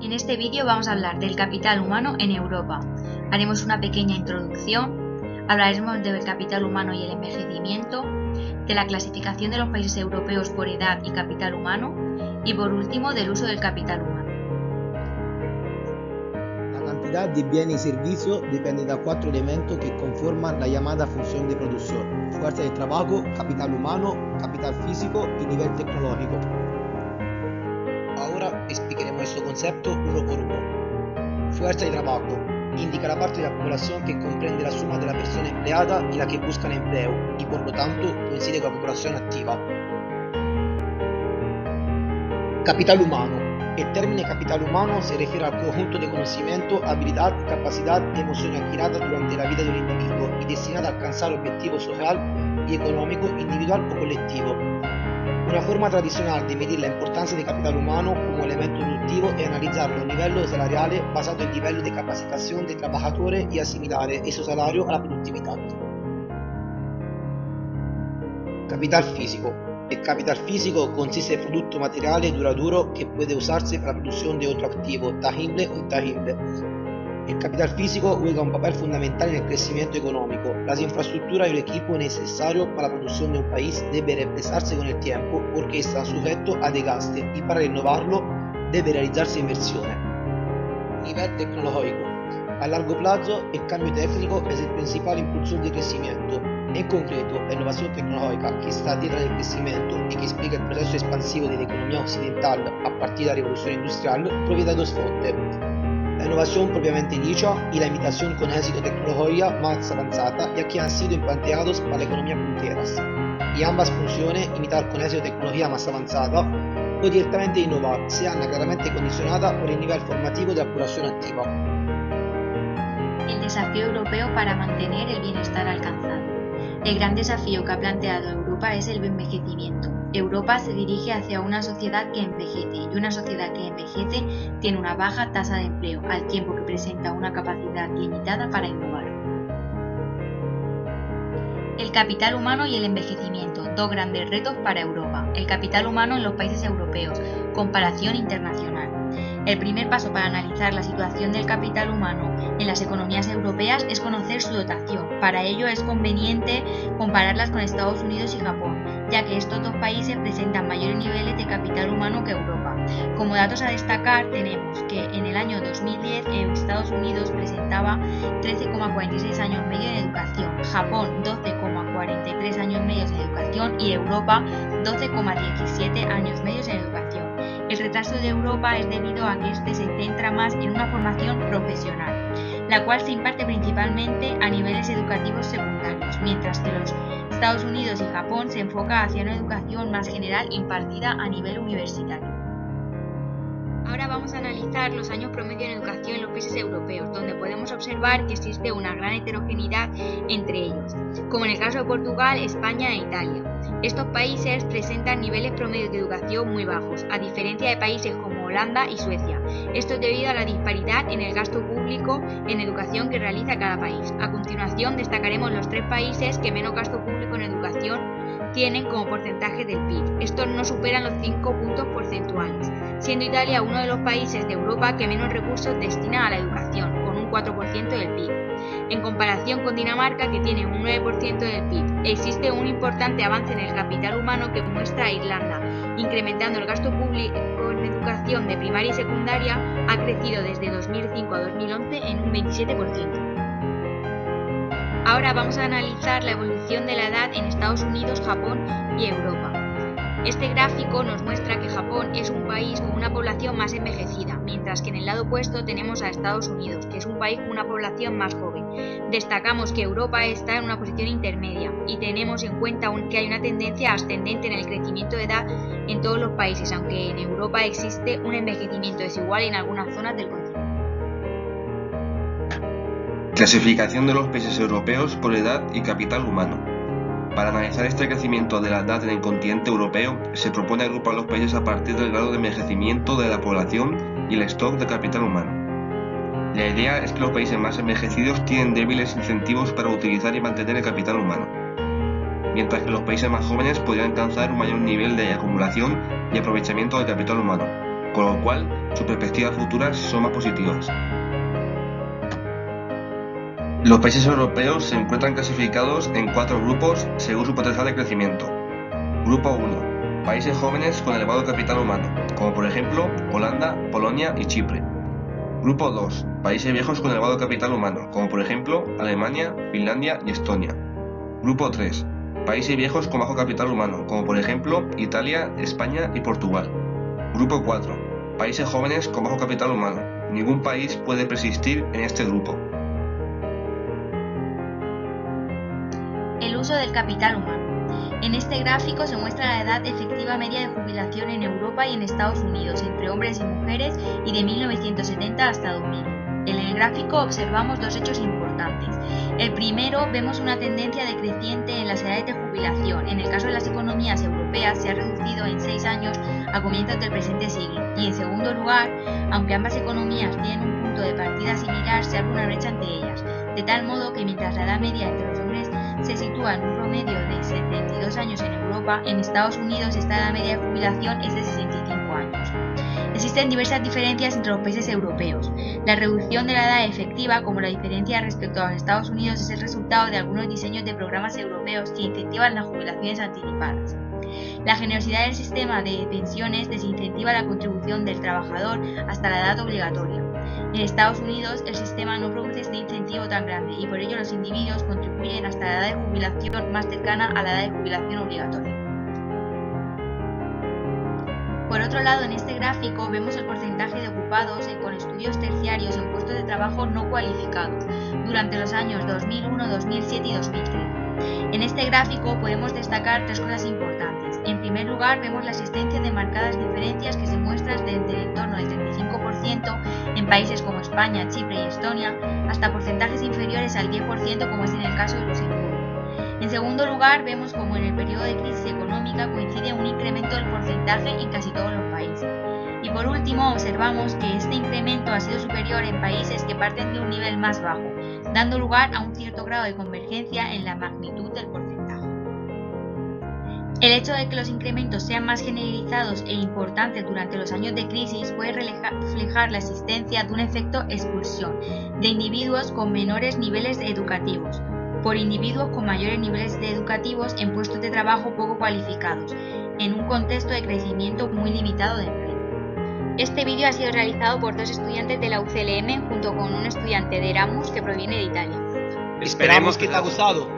En este vídeo vamos a hablar del capital humano en Europa. Haremos una pequeña introducción, hablaremos del capital humano y el envejecimiento, de la clasificación de los países europeos por edad y capital humano y por último del uso del capital humano. La cantidad de bienes y servicios depende de 4 elementos que conforman la llamada función de producción: fuerza de trabajo, capital humano, capital físico y nivel tecnológico. Ahora explicaremos este concepto uno por uno. Fuerza de trabajo indica la parte de la población que comprende la suma de la persona empleada y la que buscan empleo, y por lo tanto coincide con la población activa. Capital humano. El término capital humano se refiere al conjunto de conocimiento, habilidad, capacidad y emociones adquiridas durante la vida del individuo y destinada a alcanzar objetivos social y económico, individual o colectivo. Una forma tradicional de medir la importancia del capital humano como elemento productivo es analizar los niveles salariales basados en el nivel de capacitación de trabajadores y asimilar ese salario a la productividad. Capital físico. El capital físico consiste en producto material duradero que puede usarse para la producción de otro activo, tangible o intangible. El capital físico juega un papel fundamental en el crecimiento económico. Las infraestructuras y el equipo necesarios para la producción de un país deben reemplazarse con el tiempo porque están sujetos a desgaste y para renovarlo debe realizarse inversiones. Nivel tecnológico. A largo plazo, el cambio técnico es el principal impulsor de crecimiento. En concreto, la innovación tecnológica que está detrás del crecimiento y que explica el proceso expansivo de la economía occidental a partir de la revolución industrial proviene de dos fuentes: la innovación propiamente dicha y la imitación con éxito de tecnología más avanzada, ya que han sido implantados para la economía punteras. Y ambas funciones, imitar con éxito tecnología más avanzada o directamente innovar, sean claramente condicionadas por el nivel formativo de la población activa. El desafío europeo para mantener el bienestar alcanzado. El gran desafío que ha planteado Europa es el envejecimiento. Europa se dirige hacia una sociedad que envejece y una sociedad que envejece tiene una baja tasa de empleo, al tiempo que presenta una capacidad limitada para innovar. El capital humano y el envejecimiento, dos grandes retos para Europa. El capital humano en los países europeos, comparación internacional. El primer paso para analizar la situación del capital humano en las economías europeas es conocer su dotación. Para ello es conveniente compararlas con Estados Unidos y Japón, ya que estos dos países presentan mayores niveles de capital humano que Europa. Como datos a destacar tenemos que en el año 2010 Estados Unidos presentaba 13,46 años medio en educación, Japón 12,43 años medios en educación y Europa 12,17 años medios en educación. El retraso de Europa es debido a que este se centra más en una formación profesional, la cual se imparte principalmente a niveles educativos secundarios, mientras que los Estados Unidos y Japón se enfoca hacia una educación más general impartida a nivel universitario. Ahora vamos a analizar los años promedio en educación en los países europeos, donde podemos observar que existe una gran heterogeneidad entre ellos, como en el caso de Portugal, España e Italia. Estos países presentan niveles promedios de educación muy bajos, a diferencia de países como Holanda y Suecia. Esto es debido a la disparidad en el gasto público en educación que realiza cada país. A continuación destacaremos los 3 países que menos gasto público en educación tienen como porcentaje del PIB. Estos no superan los 5 puntos porcentuales, siendo Italia uno de los países de Europa que menos recursos destina a la educación, con un 4% del PIB. En comparación con Dinamarca, que tiene un 9% del PIB, existe un importante avance en el capital humano que muestra Irlanda, incrementando el gasto público en educación de primaria y secundaria ha crecido desde 2005 a 2011 en un 27%. Ahora vamos a analizar la evolución de la edad en Estados Unidos, Japón y Europa. Este gráfico nos muestra que Japón es un país con una población más envejecida, mientras que en el lado opuesto tenemos a Estados Unidos, que es un país con una población más joven. Destacamos que Europa está en una posición intermedia y tenemos en cuenta que hay una tendencia ascendente en el crecimiento de edad en todos los países, aunque en Europa existe un envejecimiento desigual en algunas zonas del continente. Clasificación de los países europeos por edad y capital humano. Para analizar este crecimiento de la edad en el continente europeo, se propone agrupar los países a partir del grado de envejecimiento de la población y el stock de capital humano. La idea es que los países más envejecidos tienen débiles incentivos para utilizar y mantener el capital humano, mientras que los países más jóvenes podrían alcanzar un mayor nivel de acumulación y aprovechamiento del capital humano, con lo cual sus perspectivas futuras son más positivas. Los países europeos se encuentran clasificados en 4 grupos según su potencial de crecimiento. Grupo 1. Países jóvenes con elevado capital humano, como por ejemplo Holanda, Polonia y Chipre. Grupo 2. Países viejos con elevado capital humano, como por ejemplo Alemania, Finlandia y Estonia. Grupo 3. Países viejos con bajo capital humano, como por ejemplo Italia, España y Portugal. Grupo 4. Países jóvenes con bajo capital humano. Ningún país puede persistir en este grupo. El uso del capital humano. En este gráfico se muestra la edad efectiva media de jubilación en Europa y en Estados Unidos entre hombres y mujeres y de 1970 hasta 2000. En el gráfico observamos 2 hechos importantes. El primero, vemos una tendencia decreciente en las edades de jubilación. En el caso de las economías europeas se ha reducido en 6 años a comienzos del presente siglo. Y en segundo lugar, aunque ambas economías tienen un punto de partida similar, se abre una brecha entre ellas, de tal modo que mientras la edad media entre los hombres se sitúa en un promedio de 72 años en Europa, en Estados Unidos esta edad media de jubilación es de 65 años. Existen diversas diferencias entre los países europeos. La reducción de la edad efectiva, como la diferencia respecto a los Estados Unidos, es el resultado de algunos diseños de programas europeos que incentivan las jubilaciones anticipadas. La generosidad del sistema de pensiones desincentiva la contribución del trabajador hasta la edad obligatoria. En Estados Unidos, el sistema no produce este incentivo tan grande y por ello los individuos contribuyen hasta la edad de jubilación más cercana a la edad de jubilación obligatoria. Por otro lado, en este gráfico vemos el porcentaje de ocupados con estudios terciarios en puestos de trabajo no cualificados durante los años 2001, 2007 y 2013. En este gráfico podemos destacar 3 cosas importantes. En primer lugar, vemos la existencia de marcadas diferencias que se muestran desde el entorno del 35% en países como España, Chipre y Estonia, hasta porcentajes inferiores al 10% como es en el caso de Luxemburgo. En segundo lugar, vemos como en el periodo de crisis económica coincide un incremento del porcentaje en casi todos los países. Y por último, observamos que este incremento ha sido superior en países que parten de un nivel más bajo, dando lugar a un cierto grado de convergencia en la magnitud del porcentaje. El hecho de que los incrementos sean más generalizados e importantes durante los años de crisis puede reflejar la existencia de un efecto expulsión de individuos con menores niveles educativos por individuos con mayores niveles educativos en puestos de trabajo poco cualificados, en un contexto de crecimiento muy limitado de empleo. Este vídeo ha sido realizado por 2 estudiantes de la UCLM junto con un estudiante de Erasmus que proviene de Italia. Esperamos que te haya gustado.